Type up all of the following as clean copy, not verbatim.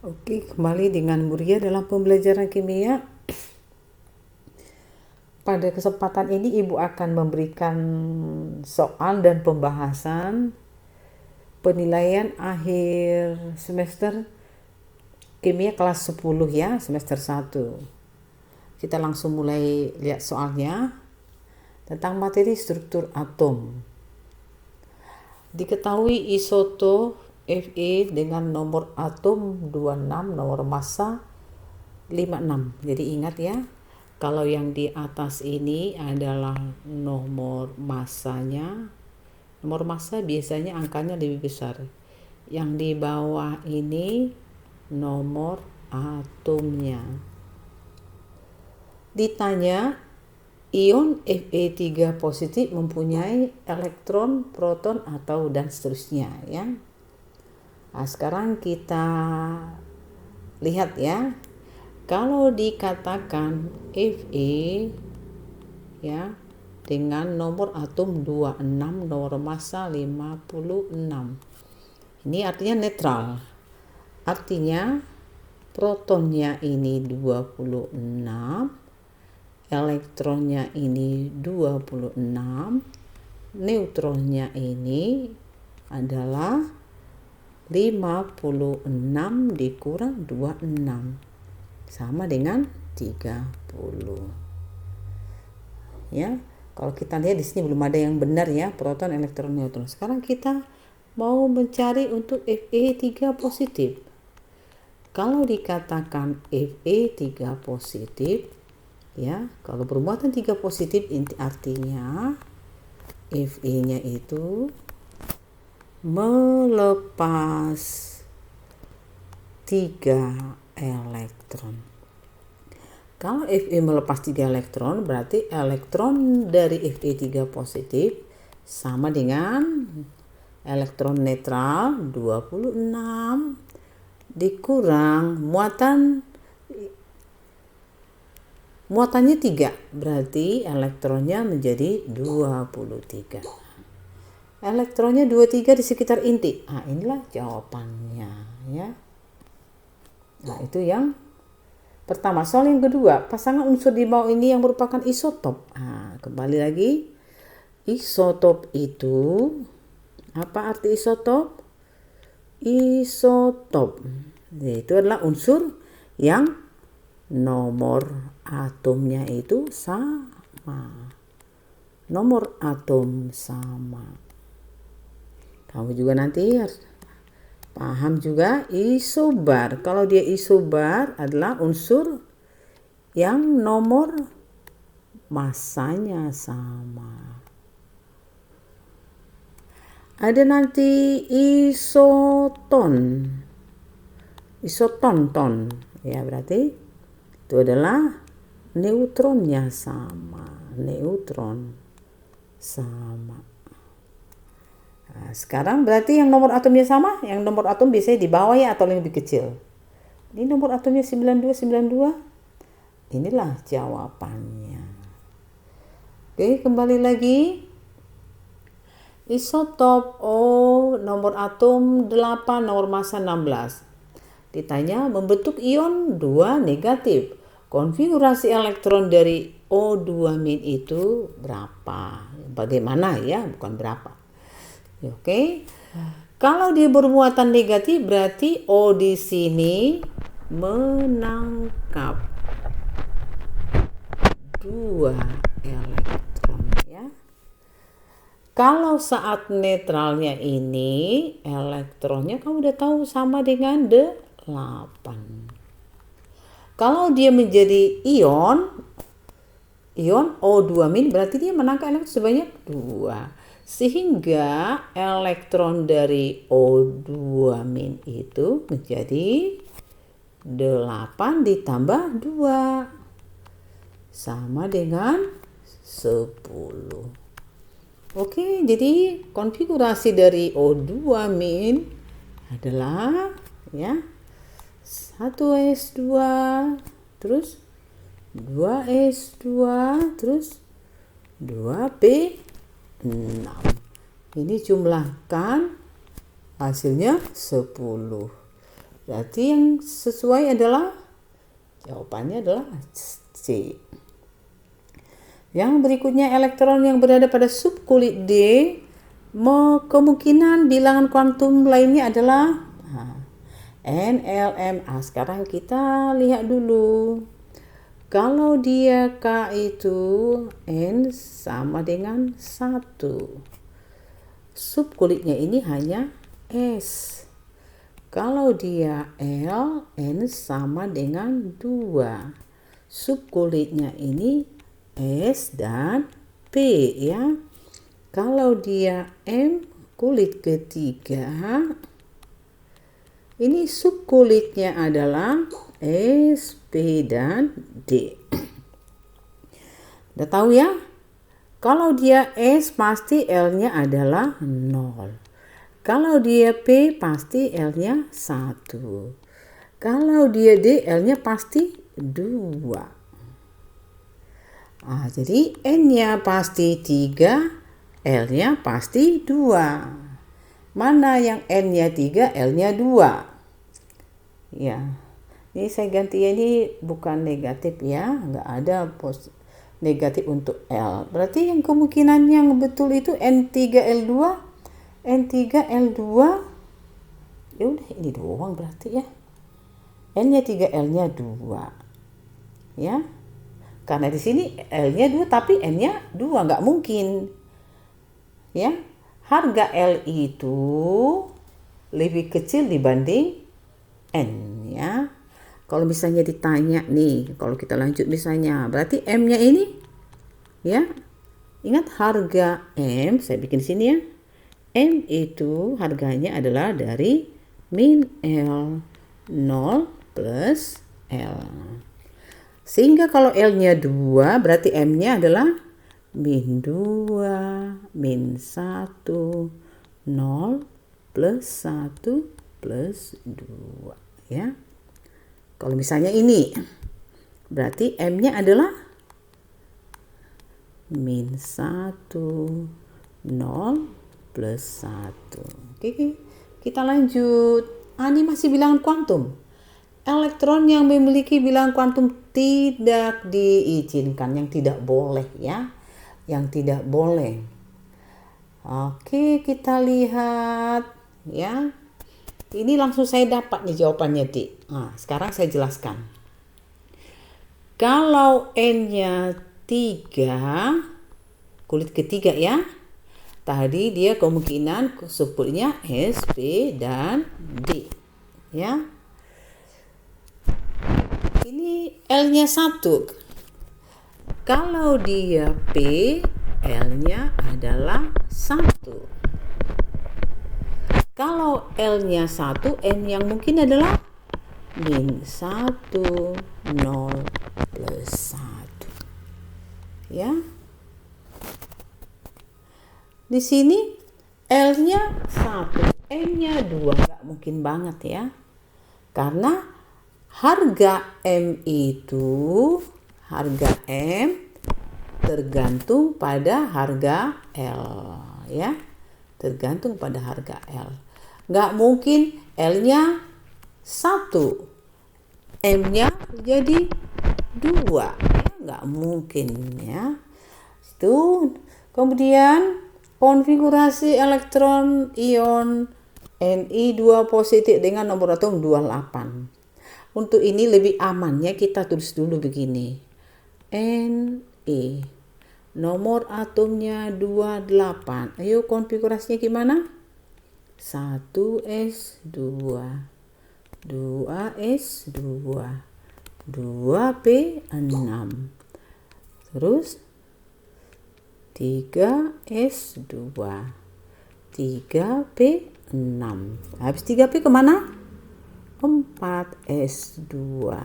Oke, kembali dengan Muria dalam pembelajaran kimia. Pada kesempatan ini Ibu akan memberikan soal dan pembahasan penilaian akhir semester kimia kelas 10 ya, semester 1. Kita langsung mulai lihat soalnya tentang materi struktur atom. Diketahui isotop Fe dengan nomor atom 26, nomor massa 56. Jadi ingat ya, kalau yang di atas ini adalah nomor massanya. Nomor massa biasanya angkanya lebih besar. Yang di bawah ini nomor atomnya. Ditanya, ion Fe3 positif mempunyai elektron, proton, atau dan seterusnya ya. Nah, sekarang kita lihat ya. Kalau dikatakan Fe ya dengan nomor atom 26, nomor massa 56. Ini artinya netral. Artinya protonnya ini 26, elektronnya ini 26, neutronnya ini adalah 56 dikurang 26 sama dengan 30. Ya, kalau kita lihat di sini belum ada yang benar ya, proton, elektron, neutron. Sekarang kita mau mencari untuk Fe3 positif. Kalau dikatakan Fe3 positif ya, kalau bermuatan 3 positif artinya Fe-nya itu melepas 3 elektron. Kalau Fe melepas 3 elektron, berarti elektron dari Fe3 positif sama dengan elektron netral 26 dikurang muatannya 3, berarti elektronnya menjadi 23. Elektronnya 23 di sekitar inti. Nah, inilah jawabannya ya. Nah, itu yang pertama. Soal yang kedua, pasangan unsur di bawah ini yang merupakan isotop. Nah, kembali lagi. Isotop itu, apa arti isotop? Isotop itu adalah unsur yang nomor atomnya itu sama. Nomor atom sama. Kamu juga nanti harus paham juga isobar. Kalau dia isobar adalah unsur yang nomor massanya sama. Ada nanti isoton. Isoton ya, berarti itu adalah neutronnya sama. Neutron sama. Nah, sekarang berarti yang nomor atomnya sama, yang nomor atom biasanya di bawah ya atau lebih kecil. Ini nomor atomnya 92. Inilah jawabannya. Oke, kembali lagi. Isotop O nomor atom 8, nomor massa 16. Ditanya membentuk ion 2 negatif. Konfigurasi elektron dari O2- itu berapa? Bagaimana ya, bukan berapa. Oke. Kalau dia bermuatan negatif berarti O di sini menangkap 2 elektron ya. Kalau saat netralnya ini elektronnya kamu udah tahu sama dengan 8. Kalau dia menjadi ion O2- berarti dia menangkap elektron sebanyak 2. Sehingga elektron dari O2- itu menjadi 8 ditambah 2 sama dengan 10. Oke, jadi konfigurasi dari O2- adalah ya 1s2 terus 2s2 terus 2p6. Ini jumlahkan hasilnya 10. Berarti yang sesuai adalah jawabannya adalah C. Yang berikutnya, elektron yang berada pada subkulit D, kemungkinan bilangan kuantum lainnya adalah NLMA. Sekarang kita lihat dulu. Kalau dia K itu N sama dengan 1. Subkulitnya ini hanya S. Kalau dia L, N sama dengan 2. Subkulitnya ini S dan P ya. Kalau dia M, kulit ketiga, ini subkulitnya adalah S, P, dan D. Udah tahu ya? Kalau dia S pasti L-nya adalah 0. Kalau dia P pasti L-nya 1. Kalau dia D, L-nya pasti 2. Jadi N-nya pasti 3, L-nya pasti 2. Mana yang N-nya 3, L-nya 2? Ya, ini saya ganti, ini bukan negatif ya, nggak ada negatif untuk L. Berarti yang kemungkinan yang betul itu N3L2, N3L2. Ya udah, ini doang berarti ya. N-nya 3, L-nya 2. Ya. Karena di sini L-nya 2 tapi N-nya 2, nggak mungkin. Ya. Harga L itu lebih kecil dibanding N ya. Kalau misalnya ditanya nih, kalau kita lanjut misalnya, berarti M-nya ini ya. Ingat harga M, saya bikin sini ya. M itu harganya adalah dari min L, 0 plus L. Sehingga kalau L-nya 2, berarti M-nya adalah min 2, min 1, 0 plus 1 plus 2 ya. Kalau misalnya ini, berarti M-nya adalah min 1, 0 plus 1. Oke, kita lanjut. Ini masih bilangan kuantum. Elektron yang memiliki bilangan kuantum tidak diizinkan, yang tidak boleh ya. Yang tidak boleh. Oke, kita lihat ya. Ini langsung saya dapat nih jawabannya, Dik. Sekarang saya jelaskan. Kalau N-nya 3, kulit ketiga ya. Tadi dia kemungkinan subkulitnya S, P, dan D. Ya. Ini L-nya 1. Kalau dia P, L-nya adalah 1. Kalau L-nya 1, M yang mungkin adalah min 1, 0 plus 1. Ya. Di sini L-nya 1, M-nya 2. Nggak mungkin banget ya. Karena harga M itu, harga M tergantung pada harga L ya. Tergantung pada harga L. Nggak mungkin L-nya 1, M-nya jadi 2 ya, nggak mungkin ya. Itu kemudian konfigurasi elektron ion Ni2 positif dengan nomor atom 28. Untuk ini lebih amannya kita tulis dulu begini. Ni. Nomor atomnya 28. Ayo konfigurasinya gimana? 1s2. 2s2. 2p6. Terus 3s2. 3p6. Habis 3p kemana? 4s2.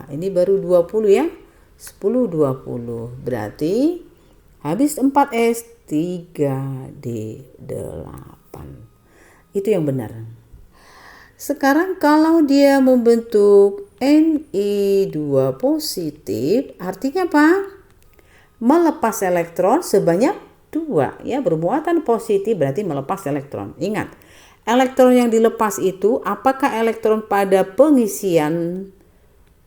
Ini baru 20 ya. 10 20. Berarti habis 4s 3d8. Itu yang benar. Sekarang kalau dia membentuk Ni2 positif, artinya apa? Melepas elektron sebanyak 2 ya, bermuatan positif berarti melepas elektron. Ingat, Elektron yang dilepas itu apakah elektron pada pengisian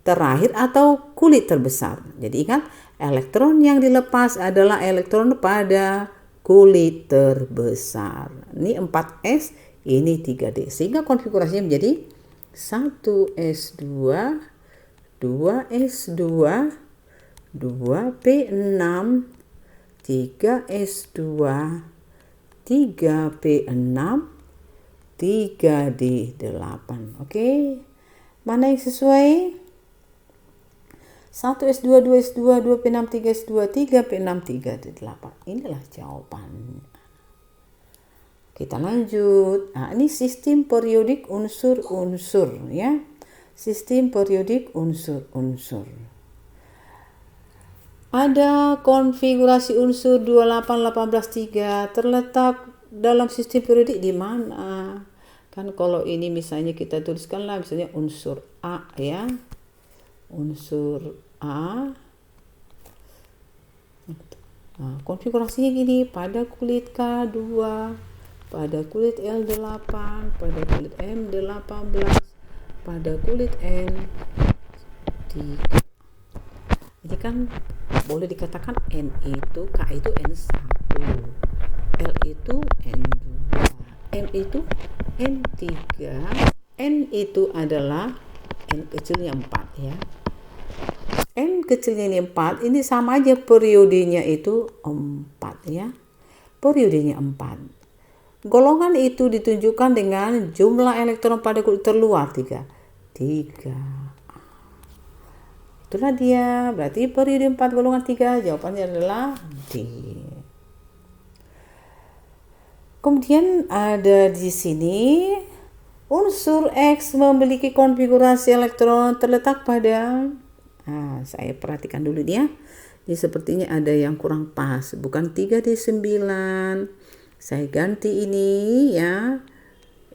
terakhir atau kulit terbesar? Jadi ingat, elektron yang dilepas adalah elektron pada kulit terbesar. Ini 4s, ini 3d. Sehingga konfigurasinya menjadi 1s2, 2s2, 2p6, 3s2, 3p6, 3d8. Oke. Mana yang sesuai? 1s2, 2s2, 2p6, 3s2, 3p6, 3d8. Inilah jawabannya. Kita lanjut. Nah, ini sistem periodik unsur-unsur ya. Sistem periodik unsur-unsur. Ada konfigurasi unsur 28, 18, 3 terletak dalam sistem periodik di mana? Kan kalau ini misalnya kita tuliskanlah misalnya unsur A ya. Unsur A. Nah, konfigurasinya gini, pada kulit K2, pada kulit L8, pada kulit M18, pada kulit N3. Jadi kan boleh dikatakan N itu, K itu N1, L itu N2, M itu N3, N itu adalah N kecilnya 4 ya. N kecilnya ini 4, ini sama aja periodenya itu 4 ya. Periodenya 4. Golongan itu ditunjukkan dengan jumlah elektron pada kulit terluar 3. Itulah dia. Berarti periode 4 golongan 3, jawabannya adalah D. Kemudian ada di sini unsur X memiliki konfigurasi elektron terletak pada, saya perhatikan dulu ya. Ini sepertinya ada yang kurang pas, bukan 3D9. Saya ganti ini ya.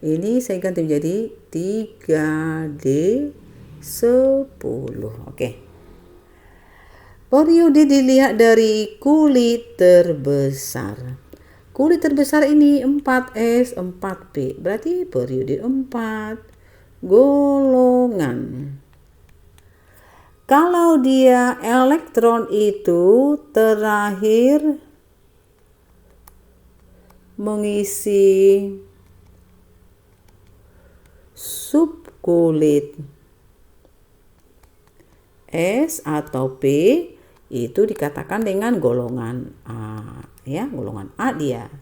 Ini saya ganti menjadi 3D10. Oke. Periode dilihat dari kulit terbesar. Kulit terbesar ini 4s, 4p. Berarti periode 4. Golongan. Kalau dia elektron itu terakhir mengisi subkulit S atau P, itu dikatakan dengan golongan A ya, golongan A dia.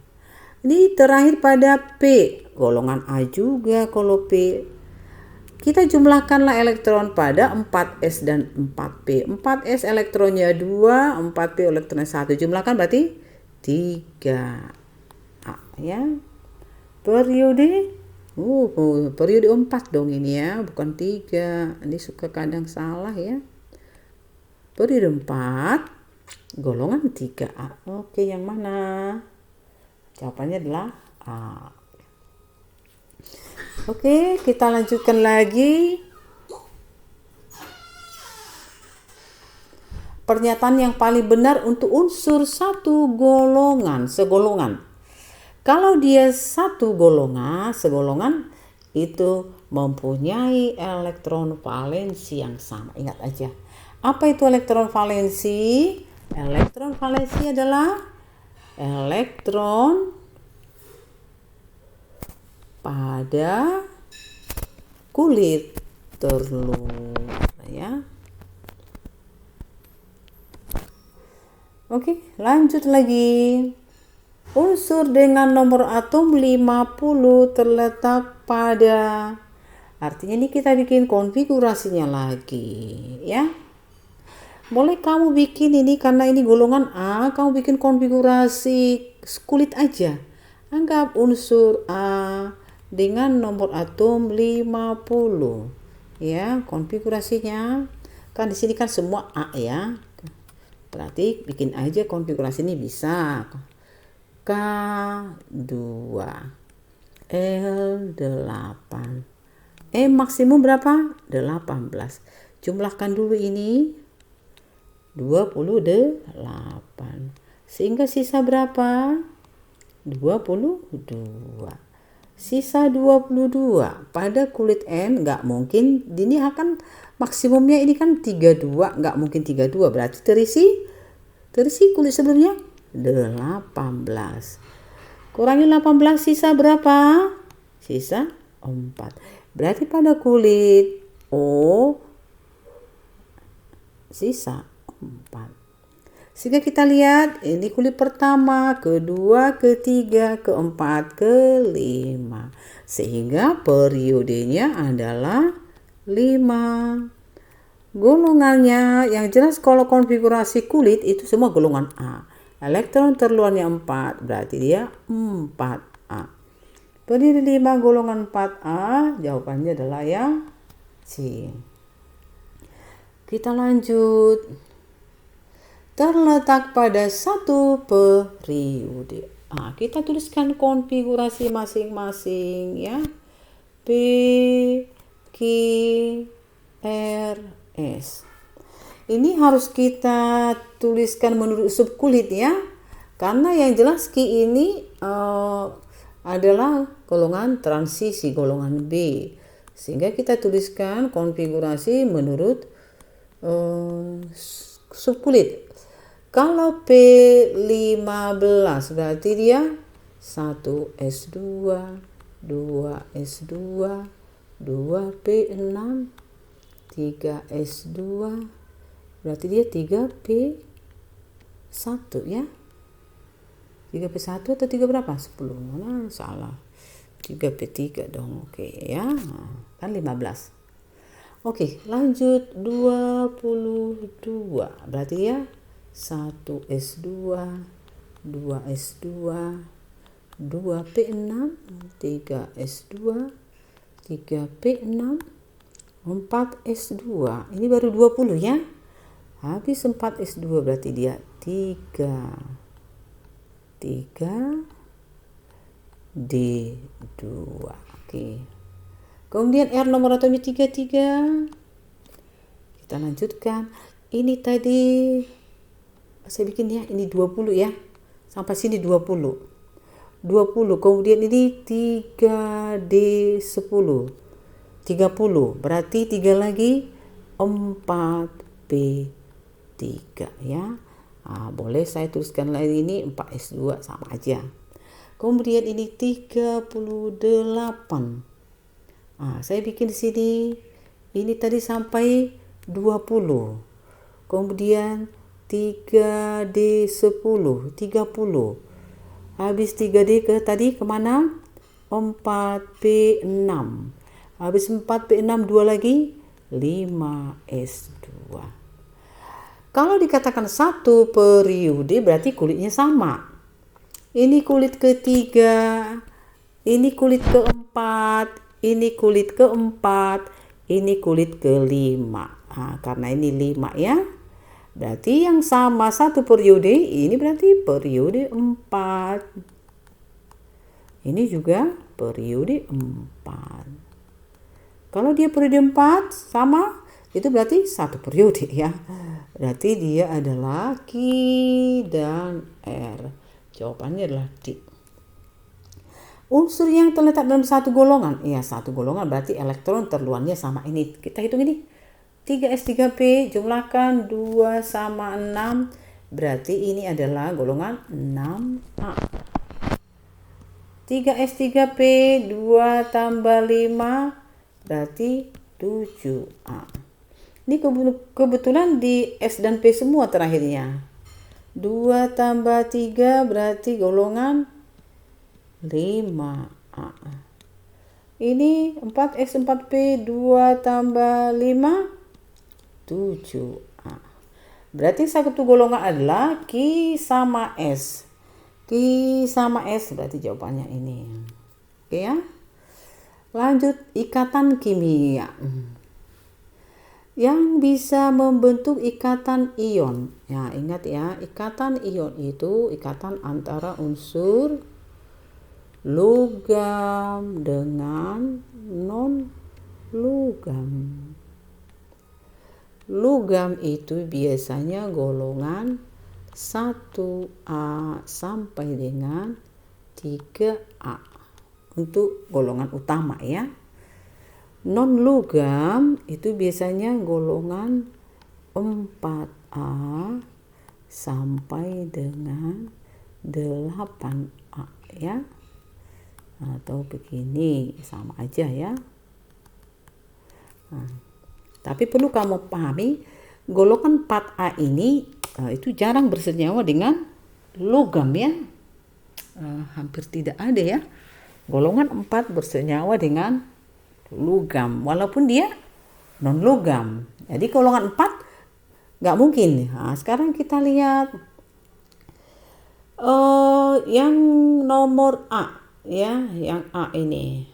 Ini terakhir pada P, golongan A juga kalau P. Kita jumlahkanlah elektron pada 4s dan 4p. 4s elektronnya 2, 4p elektronnya 1. Jumlahkan berarti 3 A ya. Periode periode 4 dong ini ya, bukan 3. Ini suka kadang salah ya. Periode 4, golongan 3A. Oke, yang mana? Jawabannya adalah A. Oke, kita lanjutkan lagi. Pernyataan yang paling benar untuk unsur satu golongan, segolongan. Kalau dia satu golongan, segolongan itu mempunyai elektron valensi yang sama. Ingat aja. Apa itu elektron valensi? Elektron valensi adalah elektron pada kulit terluar ya. Oke, lanjut lagi. Unsur dengan nomor atom 50 terletak pada, artinya ini kita bikin konfigurasinya lagi ya. Boleh kamu bikin ini karena ini golongan A, kamu bikin konfigurasi kulit aja. Anggap unsur A dengan nomor atom 50 ya, konfigurasinya kan di sini kan semua A ya. Berarti bikin aja konfigurasi ini bisa. K2, L8. Maksimum berapa? 18. Jumlahkan dulu ini 28. Sehingga sisa berapa? 22. Sisa 22. Pada kulit N nggak mungkin, ini akan maksimumnya ini kan 32, nggak mungkin 32. Berarti terisi kulit sebelumnya 18. Kurangi 18 sisa berapa? Sisa 4. Berarti pada kulit O sisa 4. Sehingga kita lihat ini kulit pertama, kedua, ketiga, keempat, kelima. Sehingga periodenya adalah 5. Golongannya yang jelas kalau konfigurasi kulit itu semua golongan A. Elektron terluarnya 4, berarti dia 4A. Periode 5 golongan 4A, jawabannya adalah yang C. Kita lanjut. Terletak pada satu periode. Kita tuliskan konfigurasi masing-masing ya. P, Q, R, S. Ini harus kita tuliskan menurut subkulit ya. Karena yang jelas Q ini adalah golongan transisi, golongan B. Sehingga kita tuliskan konfigurasi menurut subkulit. Kalau P15 berarti dia 1S2, 2S2, 2P6, 3S2, berarti dia 3P1 ya. 3P1 atau 3 berapa? 10. Mana salah. 3P3 dong. Oke ya. Kan 15. Oke, lanjut 22. Berarti ya 1S2, 2S2, 2P6, 3S2, 3P6, 4S2. Ini baru 20 ya. Habis 4S2 berarti dia 3D2. Oke. Kemudian R nomor atomnya 33. Kita lanjutkan. Ini tadi saya bikin ya, ini 20 ya. Sampai sini 20. 20. Kemudian ini 3D10. 30. Berarti 3 lagi 4P3 ya. Boleh saya tuliskan lagi ini 4S2 sama aja. Kemudian ini 38. Saya bikin di sini. Ini tadi sampai 20. Kemudian 3D10, 30. Habis 3D tadi kemana? 4P6. Habis 4P6 2 lagi 5S2. Kalau dikatakan satu periode berarti kulitnya sama. Ini kulit ketiga, ini kulit keempat, ini kulit keempat, ini kulit kelima. Karena ini 5 ya. Berarti yang sama satu periode, ini berarti periode 4. Ini juga periode 4. Kalau dia periode 4 sama, itu berarti satu periode ya. Berarti dia adalah Q dan R. Jawabannya adalah D. Unsur yang terletak dalam satu golongan. Ya, satu golongan berarti elektron terluarnya sama ini. Kita hitung ini. 3S3P jumlahkan 2 sama 6. Berarti ini adalah golongan 6A. 3S3P 2 tambah 5 berarti 7A. Ini kebetulan di S dan P semua terakhirnya. 2 tambah 3 berarti golongan 5A. Ini 4S4P 2 tambah 5 7A. Berarti satu golongan adalah Q sama S. Q sama S berarti jawabannya ini. Oke ya. Lanjut ikatan kimia. Yang bisa membentuk ikatan ion. Ya, ingat ya, ikatan ion itu ikatan antara unsur logam dengan non-logam. Logam itu biasanya golongan 1A sampai dengan 3A. untuk golongan utama ya. Non logam itu biasanya golongan 4A sampai dengan 8A ya. Atau begini, sama aja ya. Tapi perlu kamu pahami, golongan 4A ini itu jarang bersenyawa dengan logam ya. Hampir tidak ada ya. Golongan 4 bersenyawa dengan logam, walaupun dia non logam. Jadi golongan 4 nggak mungkin. Sekarang kita lihat yang nomor A ya, yang A ini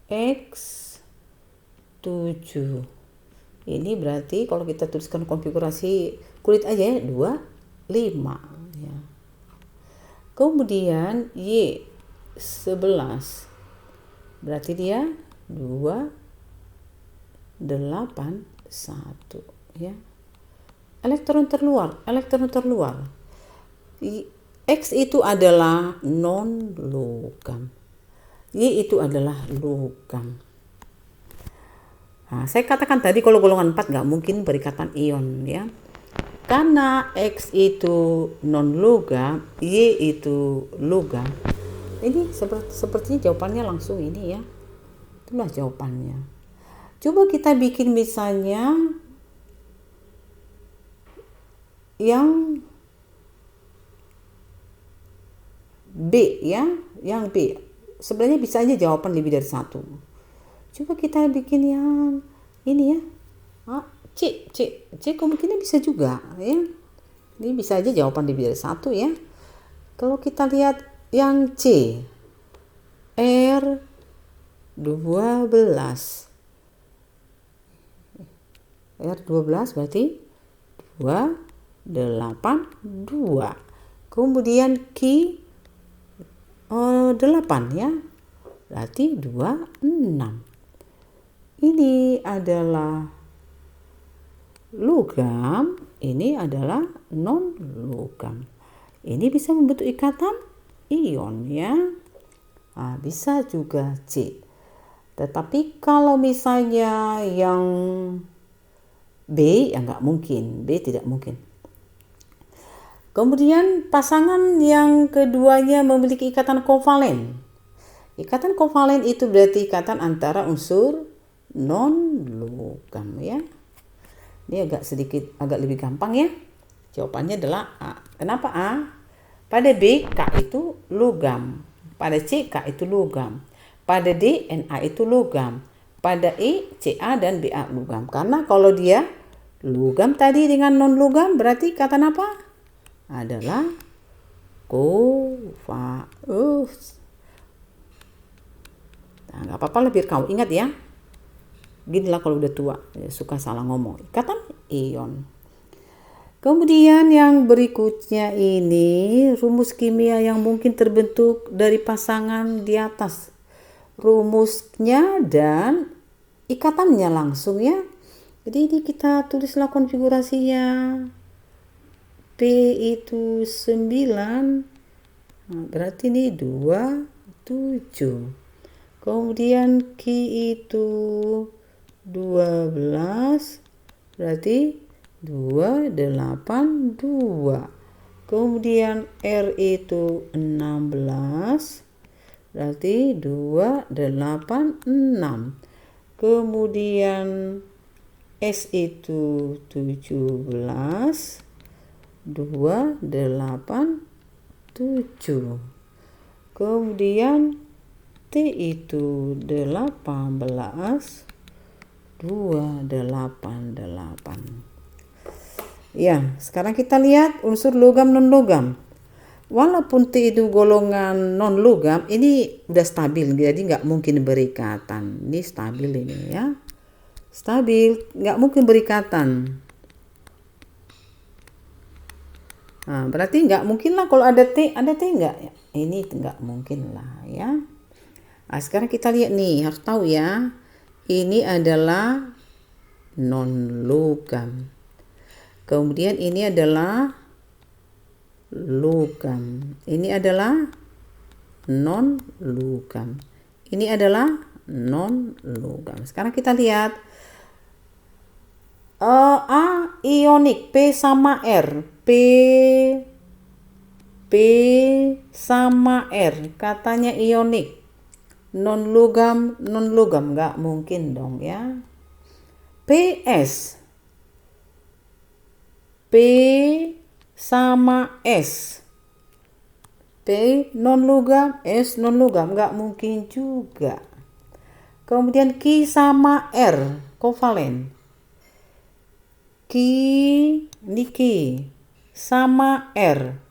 X7. Ini berarti kalau kita tuliskan konfigurasi kulit aja ya, 25 ya. Kemudian Y11 berarti dia 281 ya. Elektron terluar. X itu adalah non logam, Y itu adalah logam. Saya katakan tadi kalau golongan 4 nggak mungkin berikatan ion ya, karena X itu non logam, Y itu logam. Ini sepertinya jawabannya langsung ini ya, itulah jawabannya. Coba kita bikin misalnya yang B ya, yang B. Sebenarnya bisa aja jawaban lebih dari satu. Coba kita bikin yang ini ya. C kemungkinan bisa juga ya. Ini bisa aja jawaban lebih dari satu ya. Kalau kita lihat yang C, R12 berarti 282. Kemudian Q 8 ya, berarti 26. Ini adalah logam, ini adalah non logam. Ini bisa membentuk ikatan ion ya. Bisa juga C. Tetapi kalau misalnya yang B ya nggak mungkin, B tidak mungkin. Kemudian pasangan yang keduanya memiliki ikatan kovalen. Ikatan kovalen itu berarti ikatan antara unsur non logam ya. Ini agak lebih gampang ya. Jawabannya adalah A. Kenapa A? Pada B K itu logam, pada C K itu logam, pada D Na itu logam, pada E Ca dan Ba logam. Karena kalau dia logam tadi dengan non logam berarti ikatan apa? Adalah kovalus. Nggak apa-apa lah biar kamu ingat ya. Ginilah kalau udah tua, suka salah ngomong. Ikatan ion. Kemudian yang berikutnya ini rumus kimia yang mungkin terbentuk dari pasangan di atas. Rumusnya dan ikatannya langsung ya. Jadi ini kita tulislah konfigurasinya. P itu 9, berarti ini 27. Kemudian Q itu 12, berarti 282. Kemudian R itu 16, berarti 286. Kemudian S itu 17, 287. Kemudian T itu 18, 288. Ya, sekarang kita lihat unsur logam non logam. Walaupun T itu golongan non logam, ini udah stabil, jadi nggak mungkin berikatan. Ini stabil ini ya, stabil, nggak mungkin berikatan. Berarti nggak mungkin lah kalau ada T nggak? Ini nggak mungkin lah ya. Sekarang kita lihat nih, harus tahu ya. Ini adalah non logam. Kemudian ini adalah logam. Ini adalah non-logam. Ini adalah non-logam. Sekarang kita lihat A ionik, P sama R. P sama R, katanya ionik. Non-logam nggak mungkin dong ya. PS, P sama S. P non-logam, S non-logam, nggak mungkin juga. Kemudian Q sama R, kovalen. Ini Q sama R.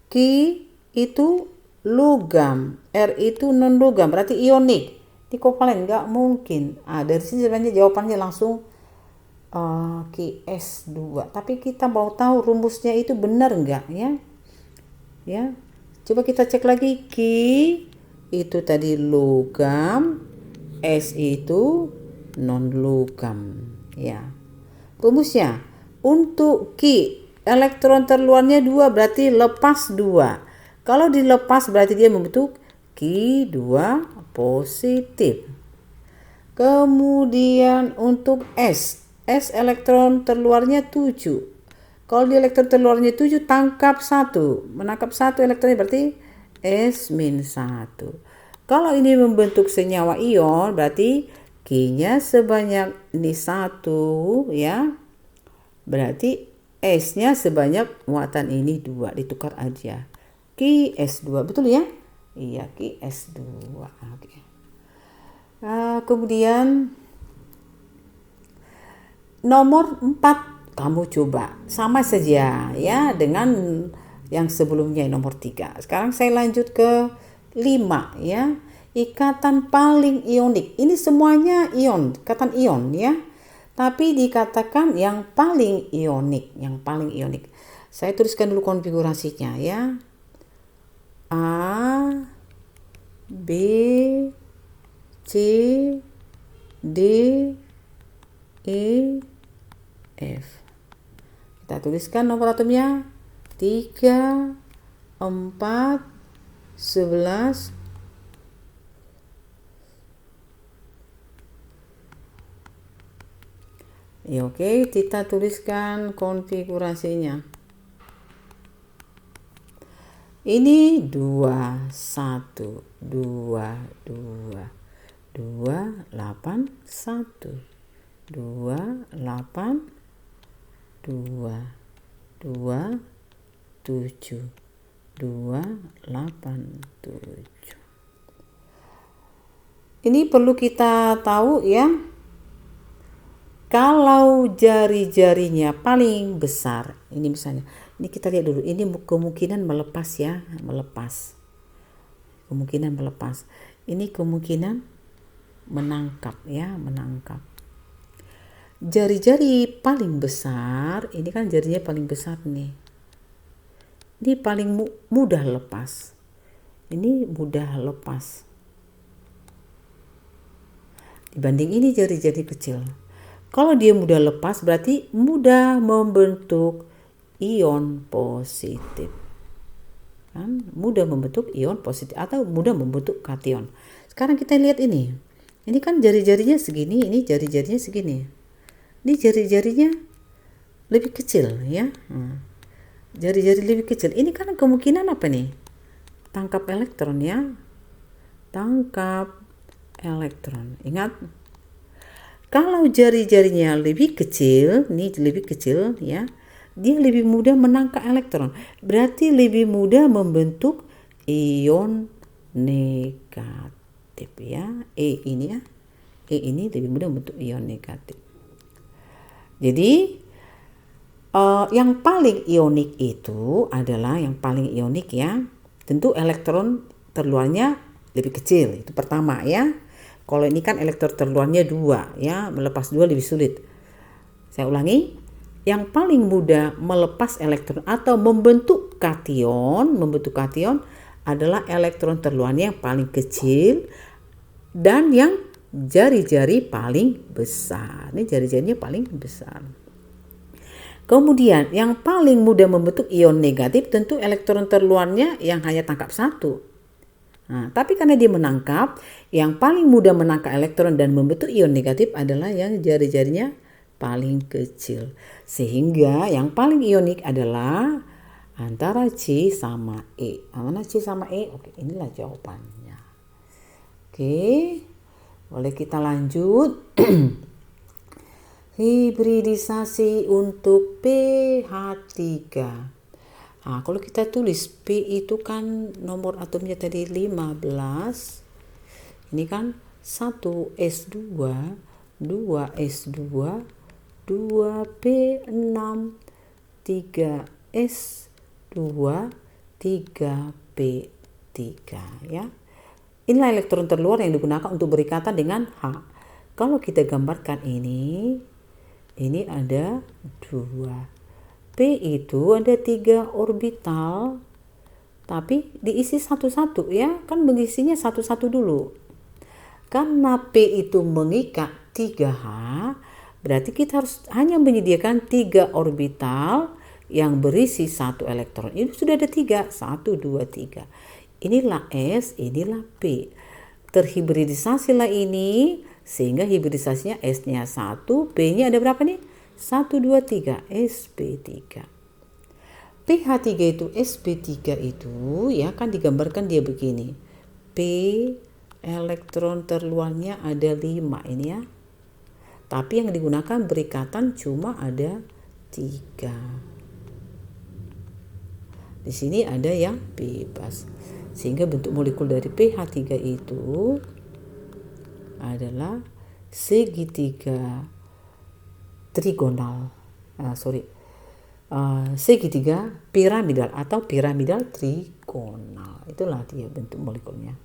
Q itu logam, R itu non-logam, berarti ionik. Ini kovalen, nggak mungkin. Dari sini sebenarnya jawabannya langsung QS2. Tapi kita mau tahu rumusnya itu benar nggak ya? Ya, coba kita cek lagi. Q itu tadi logam, S itu non-logam. Ya. Rumusnya, untuk Q elektron terluarnya 2 berarti lepas 2. Kalau dilepas berarti dia membentuk Q2 positif. Kemudian untuk S elektron terluarnya 7. Kalau di elektron terluarnya 7 tangkap 1. Menangkap 1 elektronnya berarti S-1. Kalau ini membentuk senyawa ion berarti Q-nya sebanyak ini 1 ya. Berarti S-nya sebanyak muatan ini 2, ditukar aja. QS2, betul ya? Iya, QS2. Oke. Kemudian nomor 4 kamu coba sama saja ya dengan yang sebelumnya nomor 3. Sekarang saya lanjut ke 5 ya. Ikatan paling ionik. Ini semuanya ion, ikatan ion ya. Tapi dikatakan yang paling ionik, Saya tuliskan dulu konfigurasinya ya. A, B, C, D, E, F. Kita tuliskan nomor atomnya 3, 4, 11, ya, oke, kita tuliskan konfigurasinya. Ini 2, 1, 2, 2, 2, 8, 1, 2, 8, 2, 2, 7, 2, 8, 7. Ini perlu kita tahu ya. Kalau jari-jarinya paling besar, ini misalnya, ini kita lihat dulu, ini kemungkinan melepas ya, kemungkinan melepas. Ini kemungkinan menangkap ya, Jari-jari paling besar, ini kan jarinya paling besar nih. Ini paling mudah lepas. Ini mudah lepas. Dibanding ini jari-jari kecil. Kalau dia mudah lepas berarti mudah membentuk ion positif. Kan? Mudah membentuk ion positif atau mudah membentuk kation. Sekarang kita lihat ini. Ini kan jari-jarinya segini, ini jari-jarinya segini. Ini jari-jarinya lebih kecil ya. Jari-jari lebih kecil. Ini kan kemungkinan apa nih? Tangkap elektron ya. Tangkap elektron. Ingat, kalau jari-jarinya lebih kecil, nih lebih kecil ya, dia lebih mudah menangkap elektron. Berarti lebih mudah membentuk ion negatif ya. E ini lebih mudah membentuk ion negatif. Jadi yang paling ionik itu adalah yang paling ionik ya. Tentu elektron terluarnya lebih kecil, itu pertama ya. Kalau ini kan elektron terluarnya 2 ya, melepas 2 lebih sulit. Saya ulangi, yang paling mudah melepas elektron atau membentuk kation adalah elektron terluarnya yang paling kecil dan yang jari-jari paling besar. Ini jari-jarinya paling besar. Kemudian yang paling mudah membentuk ion negatif tentu elektron terluarnya yang hanya tangkap 1. Nah, tapi karena dia menangkap, yang paling mudah menangkap elektron dan membentuk ion negatif adalah yang jari-jarinya paling kecil. Sehingga yang paling ionik adalah antara C sama E. Mana C sama E? Oke, inilah jawabannya. Oke, boleh kita lanjut. Hibridisasi untuk pH3. Nah, kalau kita tulis P itu kan nomor atomnya tadi 15. Ini kan 1S2, 2S2, 2P6, 3S2, 3P3 ya. Inilah elektron terluar yang digunakan untuk berikatan dengan H. Kalau kita gambarkan ini ada 2. P itu ada 3 orbital, tapi diisi satu-satu ya, kan mengisinya satu-satu dulu. Karena P itu mengikat 3H, berarti kita harus hanya menyediakan 3 orbital yang berisi 1 elektron. Ini sudah ada 3, 1, 2, 3. Inilah S, inilah P. Terhibridisasilah ini, sehingga hibridisasinya S-nya 1, P-nya ada berapa nih? 1, 2, 3, sp3. pH3 itu sp3 itu ya kan digambarkan dia begini. P elektron terluarnya ada 5 ini ya. Tapi yang digunakan berikatan cuma ada 3. Di sini ada yang bebas. Sehingga bentuk molekul dari pH3 itu adalah segitiga trigonal, segitiga piramidal atau piramidal trigonal. Itulah dia bentuk molekulnya.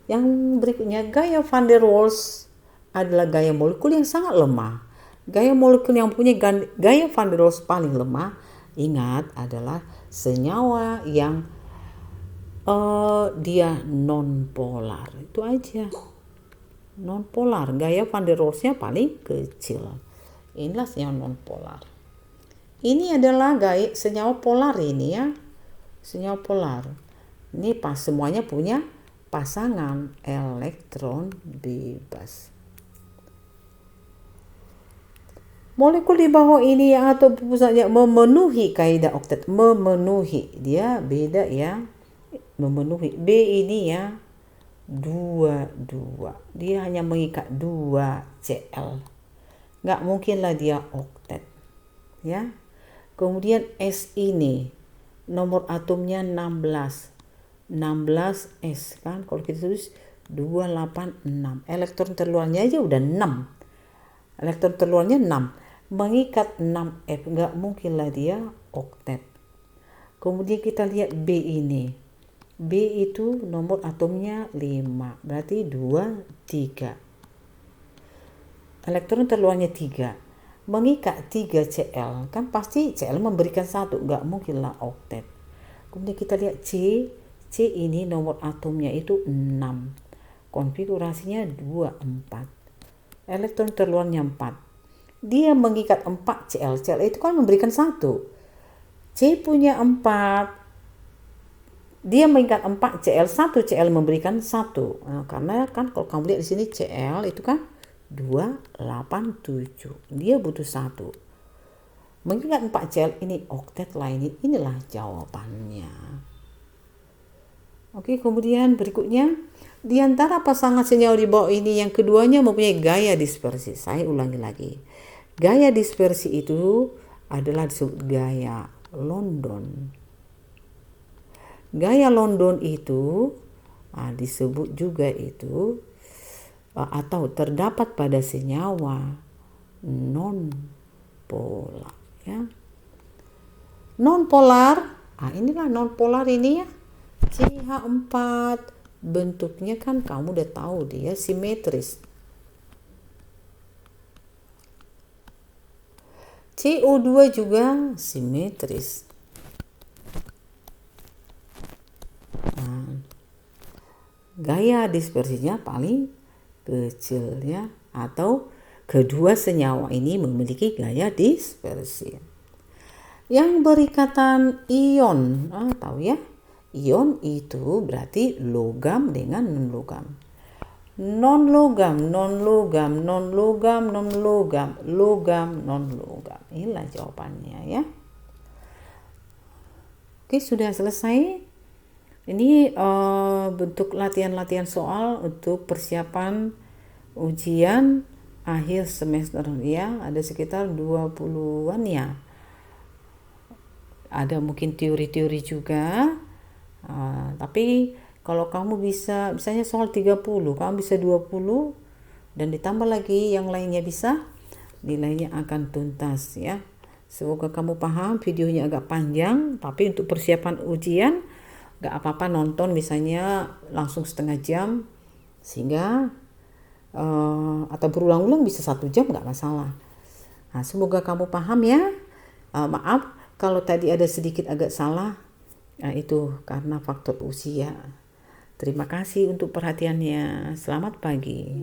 Yang berikutnya, gaya van der Waals adalah gaya molekul yang sangat lemah. Gaya molekul yang punya gaya van der Waals paling lemah, ingat, adalah senyawa yang dia non-polar. Itu aja. Non-polar, gaya van der Waals-nya paling kecil. Inilah senyawa non-polar. Ini adalah gaya senyawa polar ini ya. Senyawa polar. Ini semuanya punya pasangan elektron bebas. Molekul di bawah ini yang atau pusatnya memenuhi kaidah oktet. Memenuhi. Dia beda ya. Memenuhi. B ini ya 2. Dia hanya mengikat 2 Cl. Nggak mungkinlah dia oktet ya. Kemudian S ini nomor atomnya 16 S kan, kalau kita tulis 286, elektron terluarnya aja udah 6, elektron terluarnya 6, mengikat 6F, nggak mungkinlah dia oktet. Kemudian kita lihat B ini, B itu nomor atomnya 5, berarti 2, 3. Elektron terluarnya 3, mengikat 3 Cl, kan pasti Cl memberikan 1, nggak mungkinlah oktet. Kemudian kita lihat C ini nomor atomnya itu 6, konfigurasinya 2, 4, elektron terluarnya 4, dia mengikat 4 Cl, Cl itu kan memberikan 1, C punya 4, dia mengikat 4 Cl, 1 Cl memberikan 1. Nah, karena kan kalau kamu lihat di sini Cl itu kan 287, dia butuh 1, mengingat 4 Cl, ini oktet lah, inilah jawabannya. Oke, kemudian berikutnya, di antara pasangan senyawa di bawah ini yang keduanya mempunyai gaya dispersi. Saya ulangi lagi, gaya dispersi itu adalah disebut gaya London. Gaya London itu disebut juga itu atau terdapat pada senyawa non-polar ya. Non-polar, inilah non-polar ini ya, CH4, bentuknya kan kamu udah tahu dia simetris. CO2 juga simetris. Gaya dispersinya paling kecil ya, atau kedua senyawa ini memiliki gaya dispersi. Yang berikatan ion, tahu ya, Ion itu berarti logam dengan non-logam. Non-logam, non-logam, non-logam, non-logam, logam, non-logam. Inilah jawabannya ya. Oke, sudah selesai. Ini bentuk latihan-latihan soal untuk persiapan ujian akhir semester ya. Ada sekitar 20-an ya. Ada mungkin teori-teori juga. Tapi kalau kamu bisa, misalnya soal 30, kamu bisa 20 dan ditambah lagi yang lainnya bisa, nilainya akan tuntas ya. Semoga kamu paham, videonya agak panjang, tapi untuk persiapan ujian gak apa-apa nonton misalnya langsung setengah jam, sehingga atau berulang-ulang bisa 1 jam gak masalah. Nah, semoga kamu paham ya. Maaf kalau tadi ada sedikit agak salah, itu karena faktor usia. Terima kasih untuk perhatiannya. Selamat pagi.